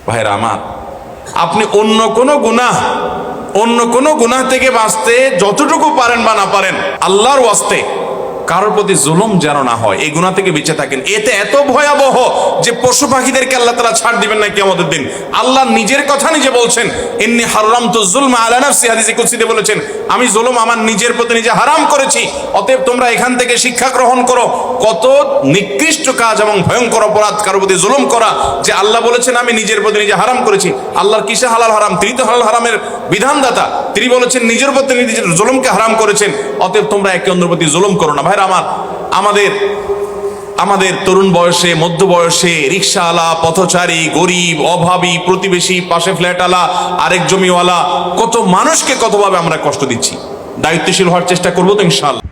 ভাইরা আমার, আপনি অন্য কোনো গুনাহ থেকে বাঁচতে যতটুকু পারেন বা না পারেন, আল্লাহর ওয়াস্তে কারোর প্রতি জুলুম যেন না হয়, এই গুনাহ থেকে বেঁচে থাকেন। এতে এত ভয়াবহ যে পশু পাখিদেরকে আল্লাহ তাআলা ছাড় দিবেন না কিয়ামতের দিন। আল্লাহ নিজের কথা নিজে বলছেন, ইন্নী হারামতু যুলমা আলা নাফসি, হাদিসে কুদসিতে বলেছেন, আমি জুলুম আমার নিজের প্রতি নিজে হারাম করেছি, অতএব তোমরা এখান থেকে শিক্ষা গ্রহণ করো। কত নিকৃষ্ট কাজ এবং ভয়ঙ্কর অপরাধ কারোর প্রতি জুলুম করা, যে আল্লাহ বলেছেন আমি নিজের প্রতি নিজে হারাম করেছি। আল্লাহর কিসে হালাল হারাম? তিনি তো হালাল হারামের বিধানদাতা, তিনি বলেছেন নিজের প্রতি নিজের জুলুমকে হারাম করেছেন, অতএব তোমরা একে অন্যের প্রতি জুলুম করো না। ভাইরা আমার, আমাদের তরুণ বয়সে, মধ্য বয়সে রিকশাওয়ালা, পথচারী, গরিব, অভাবী, প্রতিবেশী, পাশে ফ্ল্যাটওয়ালা, আরেক জমিওয়ালা, কত মানুষকে কতভাবে আমরা কষ্ট দিচ্ছি। দায়িত্বশীল হওয়ার চেষ্টা করবো তো ইনশাআল্লাহ।